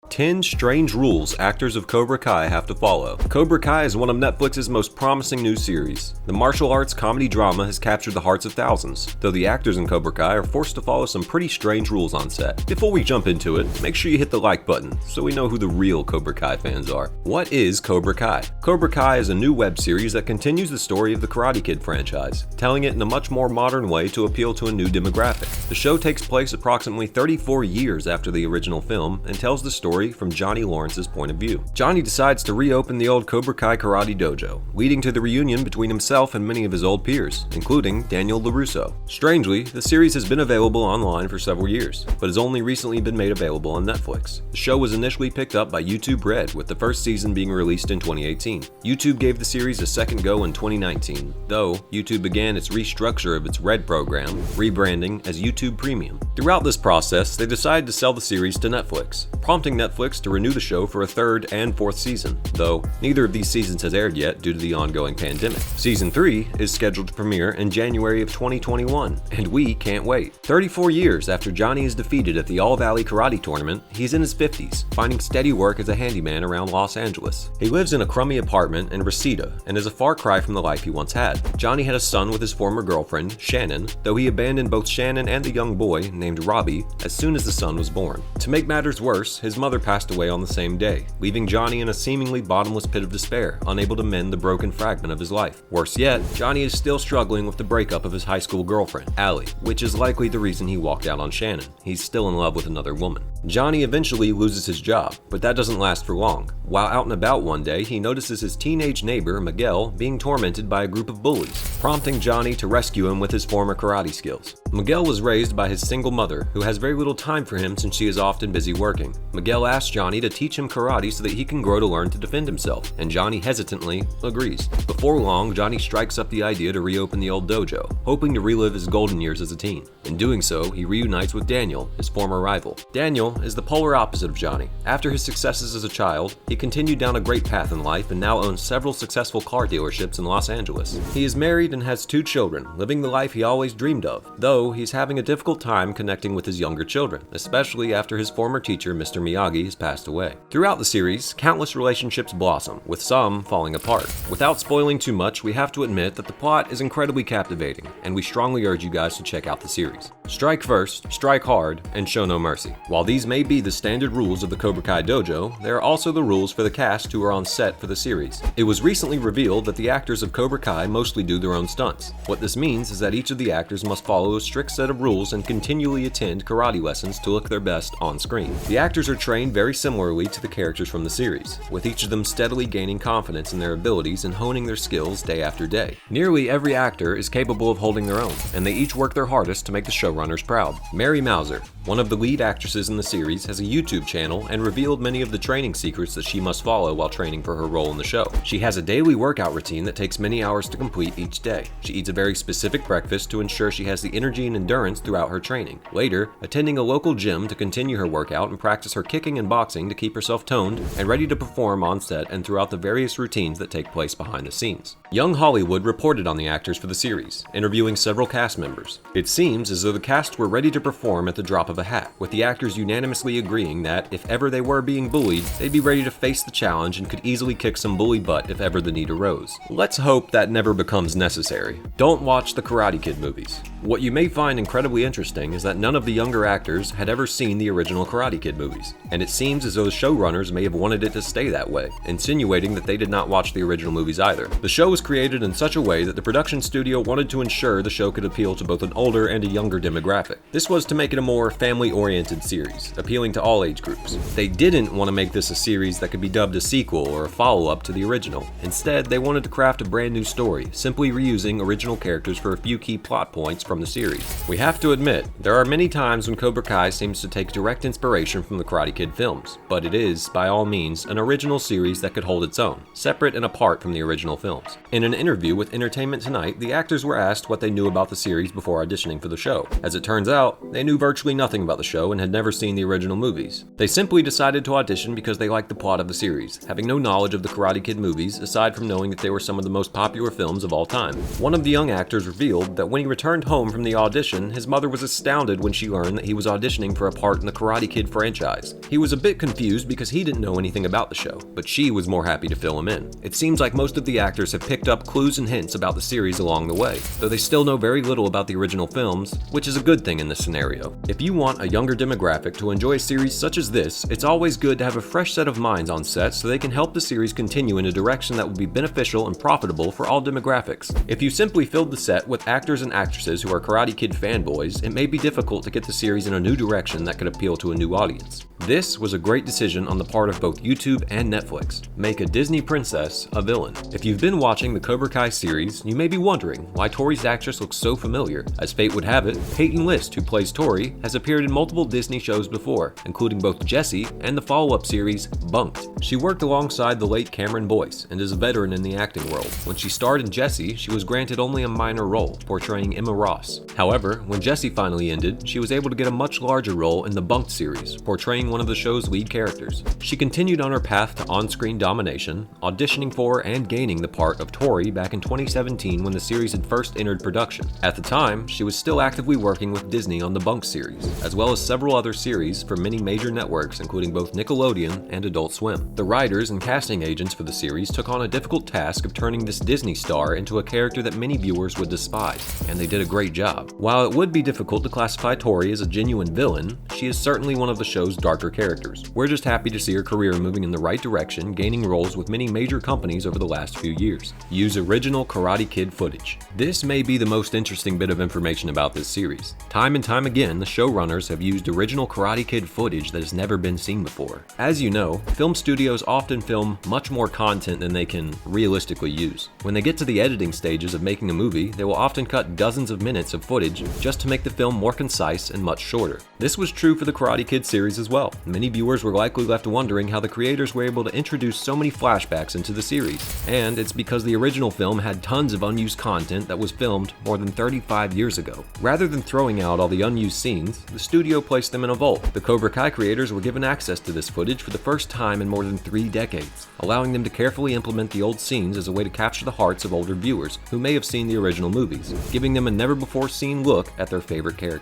10 strange rules actors of Cobra Kai have to follow. Cobra Kai is one of Netflix's most promising new series. The martial arts comedy drama has captured the hearts of thousands, though the actors in Cobra Kai are forced to follow some pretty strange rules on set. Before we jump into it, make sure you hit the like button so we know who the real Cobra Kai fans are. What is Cobra Kai? Cobra Kai is a new web series that continues the story of the Karate Kid franchise, telling it in a much more modern way to appeal to a new demographic. The show takes place approximately 34 years after the original film and tells the story from Johnny Lawrence's point of view. Johnny decides to reopen the old Cobra Kai karate dojo, leading to the reunion between himself and many of his old peers, including Daniel LaRusso. Strangely, the series has been available online for several years, but has only recently been made available on Netflix. The show was initially picked up by YouTube Red, with the first season being released in 2018. YouTube gave the series a second go in 2019, though YouTube began its restructure of its Red program, rebranding as YouTube Premium. Throughout this process, they decided to sell the series to Netflix, prompting Netflix to renew the show for a third and fourth season, though neither of these seasons has aired yet due to the ongoing pandemic. Season 3 is scheduled to premiere in January of 2021, and we can't wait. 34 years after Johnny is defeated at the All Valley Karate Tournament, he's in his 50s, finding steady work as a handyman around Los Angeles. He lives in a crummy apartment in Reseda and is a far cry from the life he once had. Johnny had a son with his former girlfriend, Shannon, though he abandoned both Shannon and the young boy named Robbie as soon as the son was born. To make matters worse, his mother passed away on the same day, leaving Johnny in a seemingly bottomless pit of despair, unable to mend the broken fragment of his life. Worse yet, Johnny is still struggling with the breakup of his high school girlfriend, Allie, which is likely the reason he walked out on Shannon. He's still in love with another woman. Johnny eventually loses his job, but that doesn't last for long. While out and about one day, he notices his teenage neighbor, Miguel, being tormented by a group of bullies, prompting Johnny to rescue him with his former karate skills. Miguel was raised by his single mother, who has very little time for him since she is often busy working. Miguel asks Johnny to teach him karate so that he can grow to learn to defend himself, and Johnny hesitantly agrees. Before long, Johnny strikes up the idea to reopen the old dojo, hoping to relive his golden years as a teen. In doing so, he reunites with Daniel, his former rival. Daniel is the polar opposite of Johnny. After his successes as a child, he continued down a great path in life and now owns several successful car dealerships in Los Angeles. He is married and has 2 children, living the life he always dreamed of, though he's having a difficult time connecting with his younger children, especially after his former teacher, Mr. Miyagi, has passed away. Throughout the series, countless relationships blossom, with some falling apart. Without spoiling too much, we have to admit that the plot is incredibly captivating, and we strongly urge you guys to check out the series. Strike first, strike hard, and show no mercy. While these may be the standard rules of the Cobra Kai dojo, there are also the rules for the cast who are on set for the series. It was recently revealed that the actors of Cobra Kai mostly do their own stunts. What this means is that each of the actors must follow a strict set of rules and continually attend karate lessons to look their best on screen. The actors are trained very similarly to the characters from the series, with each of them steadily gaining confidence in their abilities and honing their skills day after day. Nearly every actor is capable of holding their own, and they each work their hardest to make the showrunners proud. Mary Mauser, one of the lead actresses in the series, has a YouTube channel and revealed many of the training secrets that she must follow while training for her role in the show. She has a daily workout routine that takes many hours to complete each day. She eats a very specific breakfast to ensure she has the energy and endurance throughout her training. Later, attending a local gym to continue her workout and practice her kicking and boxing to keep herself toned and ready to perform on set and throughout the various routines that take place behind the scenes. Young Hollywood reported on the actors for the series, interviewing several cast members. It seems as though the cast were ready to perform at the drop of a hat, with the actors unanimously agreeing that if ever they were being bullied, they'd be ready to face the challenge and could easily kick some bully butt if ever the need arose. Let's hope that never becomes necessary. Don't watch the Karate Kid movies. What you may find incredibly interesting is that none of the younger actors had ever seen the original Karate Kid movies, and it seems as though the showrunners may have wanted it to stay that way, insinuating that they did not watch the original movies either. The show was created in such a way that the production studio wanted to ensure the show could appeal to both an older and a younger demographic. This was to make it a more family-oriented series, appealing to all age groups. They didn't want to make this a series that could be dubbed a sequel or a follow-up to the original. Instead, they wanted to craft a brand new story, simply reusing original characters for a few key plot points from the series. We have to admit, there are many times when Cobra Kai seems to take direct inspiration from the Karate Kid films, but it is, by all means, an original series that could hold its own, separate and apart from the original films. In an interview with Entertainment Tonight, the actors were asked what they knew about the series before auditioning for the show. As it turns out, they knew virtually nothing about the show and had never seen the original movies. They simply decided to audition because they liked the plot of the series, having no knowledge of the Karate Kid movies aside from knowing that they were some of the most popular films of all time. One of the young actors revealed that when he returned home from the audition, his mother was astounded when she learned that he was auditioning for a part in the Karate Kid franchise. He was a bit confused because he didn't know anything about the show, but she was more happy to fill him in. It seems like most of the actors have picked up clues and hints about the series along the way, though they still know very little about the original films, which is a good thing in this scenario. If you want a younger demographic to enjoy a series such as this, it's always good to have a fresh set of minds on set so they can help the series continue in a direction that will be beneficial and profitable for all demographics. If you simply filled the set with actors and actresses who are Karate Kid fanboys, it may be difficult to get the series in a new direction that could appeal to a new audience. This was a great decision on the part of both YouTube and Netflix. Make a Disney princess a villain. If you've been watching the Cobra Kai series, you may be wondering why Tori's actress looks so familiar. As fate would have it, Peyton List, who plays Tori, has appeared in multiple Disney shows before, including both Jessie and the follow-up series, Bunked. She worked alongside the late Cameron Boyce and is a veteran in the acting world. When she starred in Jessie, she was granted only a minor role, portraying Emma Ross. However, when Jessie finally ended, she was able to get a much larger role in the Bunked series, portraying one of the show's lead characters. She continued on her path to on-screen domination, auditioning for and gaining the part of Tori back in 2017 when the series had first entered production. At the time, she was still actively working with Disney on the Bunked series, as well as several other series for many major networks including both Nickelodeon and Adult Swim. The writers and casting agents for the series took on a difficult task of turning this Disney star into a character that many viewers would despise, and they did a great job. While it would be difficult to classify Tori as a genuine villain, she is certainly one of the show's darker characters. We're just happy to see her career moving in the right direction, gaining roles with many major companies over the last few years. Use original Karate Kid footage. This may be the most interesting bit of information about this series. Time and time again, the showrunners have used original Karate Kid footage that has never been seen before. As you know, film studios often film much more content than they can realistically use. When they get to the editing stages of making a movie, they will often cut dozens of minutes of footage just to make the film more concise and much shorter. This was true for the Karate Kid series as well. Many viewers were likely left wondering how the creators were able to introduce so many flashbacks into the series. And it's because the original film had tons of unused content that was filmed more than 35 years ago. Rather than throwing out all the unused scenes, the studio placed them in a vault. The Cobra Kai creators were given access to this footage for the first time in more than 3 decades, allowing them to carefully implement the old scenes as a way to capture the hearts of older viewers who may have seen the original movies, giving them a never-before-seen look at their favorite characters.